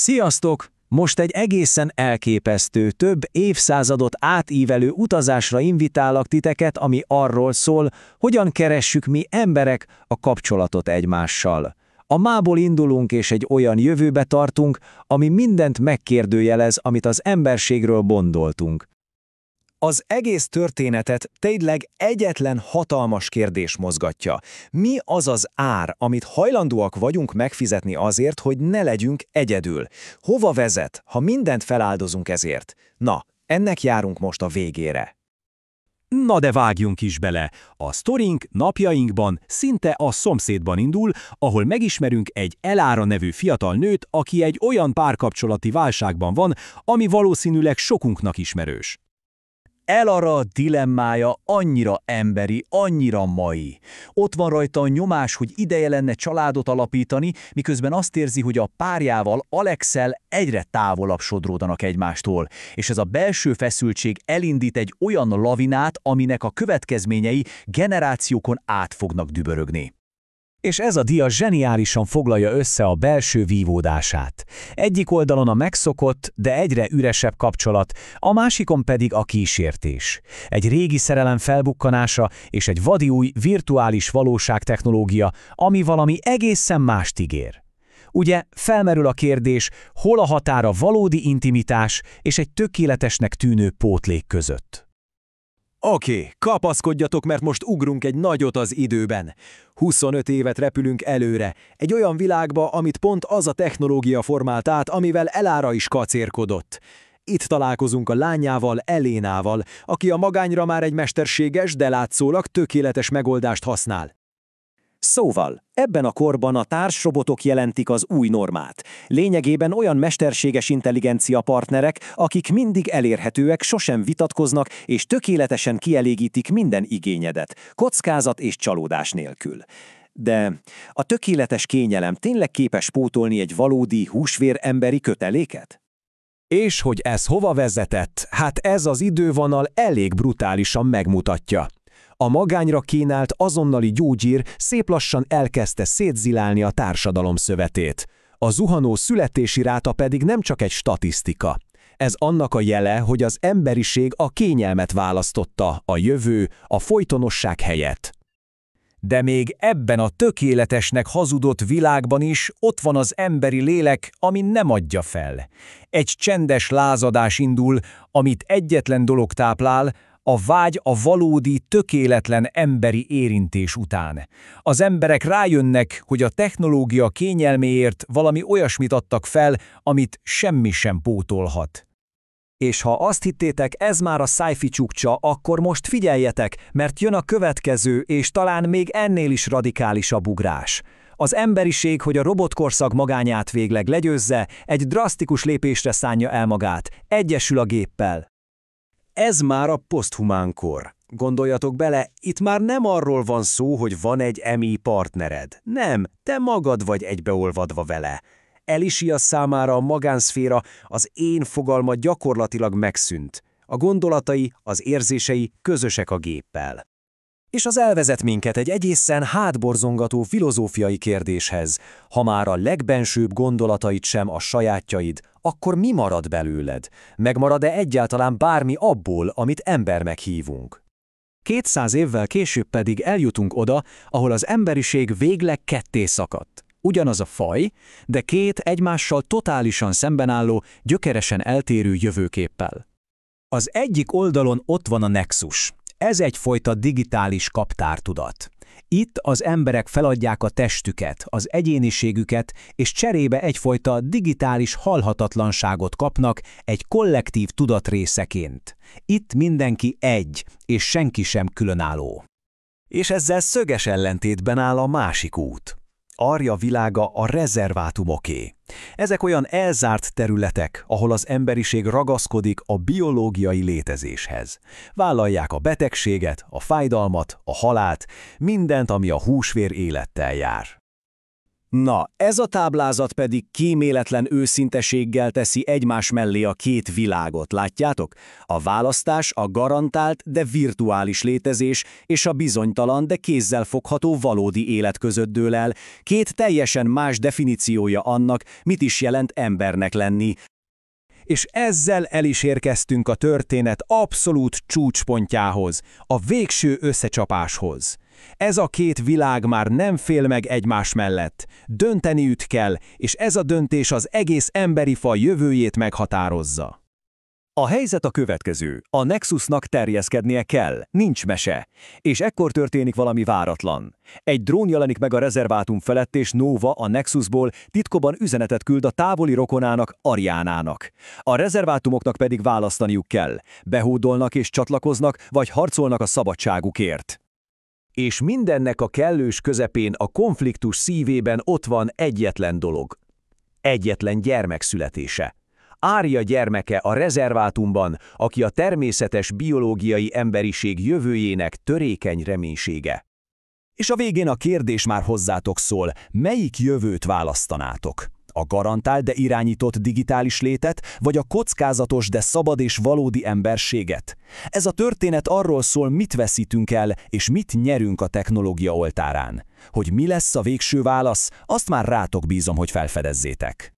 Sziasztok! Most egy egészen elképesztő, több évszázadot átívelő utazásra invitálok titeket, ami arról szól, hogyan keressük mi emberek a kapcsolatot egymással. A mából indulunk és egy olyan jövőbe tartunk, ami mindent megkérdőjelez, amit az emberségről gondoltunk. Az egész történetet tényleg egyetlen hatalmas kérdés mozgatja. Mi az az ár, amit hajlandóak vagyunk megfizetni azért, hogy ne legyünk egyedül? Hova vezet, ha mindent feláldozunk ezért? Na, ennek járunk most a végére. Na de vágjunk is bele. A sztorink napjainkban szinte a szomszédban indul, ahol megismerünk egy Elára nevű fiatal nőt, aki egy olyan párkapcsolati válságban van, ami valószínűleg sokunknak ismerős. Elara dilemmája annyira emberi, annyira mai. Ott van rajta a nyomás, hogy ideje lenne családot alapítani, miközben azt érzi, hogy a párjával, Alexszel egyre távolabb sodródanak egymástól, és ez a belső feszültség elindít egy olyan lavinát, aminek a következményei generációkon át fognak dübörögni. És ez a dia zseniálisan foglalja össze a belső vívódását. Egyik oldalon a megszokott, de egyre üresebb kapcsolat, a másikon pedig a kísértés. Egy régi szerelem felbukkanása és egy vadiúj virtuális valóságtechnológia, ami valami egészen mást ígér. Ugye felmerül a kérdés, hol a határ a valódi intimitás és egy tökéletesnek tűnő pótlék között. Oké, kapaszkodjatok, mert most ugrunk egy nagyot az időben. 25 évet repülünk előre, egy olyan világba, amit pont az a technológia formált át, amivel Elára is kacérkodott. Itt találkozunk a lányával, Elénával, aki a magányra már egy mesterséges, de látszólag tökéletes megoldást használ. Szóval, ebben a korban a társrobotok jelentik az új normát. Lényegében olyan mesterséges intelligencia partnerek, akik mindig elérhetőek, sosem vitatkoznak és tökéletesen kielégítik minden igényedet, kockázat és csalódás nélkül. De a tökéletes kényelem tényleg képes pótolni egy valódi húsvér emberi köteléket? És hogy ez hova vezetett, hát ez az idővonal elég brutálisan megmutatja. A magányra kínált azonnali gyógyír szép lassan elkezdte szétzilálni a társadalom szövetét. A zuhanó születési ráta pedig nem csak egy statisztika. Ez annak a jele, hogy az emberiség a kényelmet választotta, a jövő, a folytonosság helyett. De még ebben a tökéletesnek hazudott világban is ott van az emberi lélek, ami nem adja fel. Egy csendes lázadás indul, amit egyetlen dolog táplál, a vágy a valódi, tökéletlen emberi érintés után. Az emberek rájönnek, hogy a technológia kényelméért valami olyasmit adtak fel, amit semmi sem pótolhat. És ha azt hittétek, ez már a sci-fi csukcsa, akkor most figyeljetek, mert jön a következő és talán még ennél is radikálisabb ugrás. Az emberiség, hogy a robotkorszak magányát végleg legyőzze, egy drasztikus lépésre szánja el magát, egyesül a géppel. Ez már a poszthumán kor. Gondoljatok bele, itt már nem arról van szó, hogy van egy EMI partnered. Nem, te magad vagy egybeolvadva vele. Elisia számára a magánszféra, az én fogalma gyakorlatilag megszűnt. A gondolatai, az érzései közösek a géppel. És az elvezet minket egy egészen hátborzongató filozófiai kérdéshez. Ha már a legbensőbb gondolatait sem a sajátjaid, akkor mi marad belőled? Megmarad-e egyáltalán bármi abból, amit embernek hívunk? 200 évvel később pedig eljutunk oda, ahol az emberiség végleg ketté szakadt. Ugyanaz a faj, de két egymással totálisan szembenálló, gyökeresen eltérő jövőképpel. Az egyik oldalon ott van a nexus. Ez egyfajta digitális kaptártudat. Itt az emberek feladják a testüket, az egyéniségüket, és cserébe egyfajta digitális halhatatlanságot kapnak egy kollektív tudat részeként. Itt mindenki egy, és senki sem különálló. És ezzel szöges ellentétben áll a másik út. Arja világa a rezervátumoké. Ezek olyan elzárt területek, ahol az emberiség ragaszkodik a biológiai létezéshez. Vállalják a betegséget, a fájdalmat, a halált, mindent, ami a húsvér élettel jár. Na, ez a táblázat pedig kíméletlen őszinteséggel teszi egymás mellé a két világot, látjátok? A választás, a garantált, de virtuális létezés és a bizonytalan, de kézzel fogható valódi élet között dől el. Két teljesen más definíciója annak, mit is jelent embernek lenni. És ezzel el is érkeztünk a történet abszolút csúcspontjához, a végső összecsapáshoz. Ez a két világ már nem fél meg egymás mellett. Dönteniük kell, és ez a döntés az egész emberi faj jövőjét meghatározza. A helyzet a következő. A Nexusnak terjeszkednie kell, nincs mese. És ekkor történik valami váratlan. Egy drón jelenik meg a rezervátum felett, és Nova a Nexusból titkoban üzenetet küld a távoli rokonának, Ariánának. A rezervátumoknak pedig választaniuk kell. Behódolnak és csatlakoznak, vagy harcolnak a szabadságukért. És mindennek a kellős közepén a konfliktus szívében ott van egyetlen dolog. Egyetlen gyermek születése. Ária gyermeke a rezervátumban, aki a természetes biológiai emberiség jövőjének törékeny reménysége. És a végén a kérdés már hozzátok szól, melyik jövőt választanátok? A garantált, de irányított digitális létet, vagy a kockázatos, de szabad és valódi emberséget? Ez a történet arról szól, mit veszítünk el, és mit nyerünk a technológia oltárán. Hogy mi lesz a végső válasz, azt már rátok bízom, hogy felfedezzétek.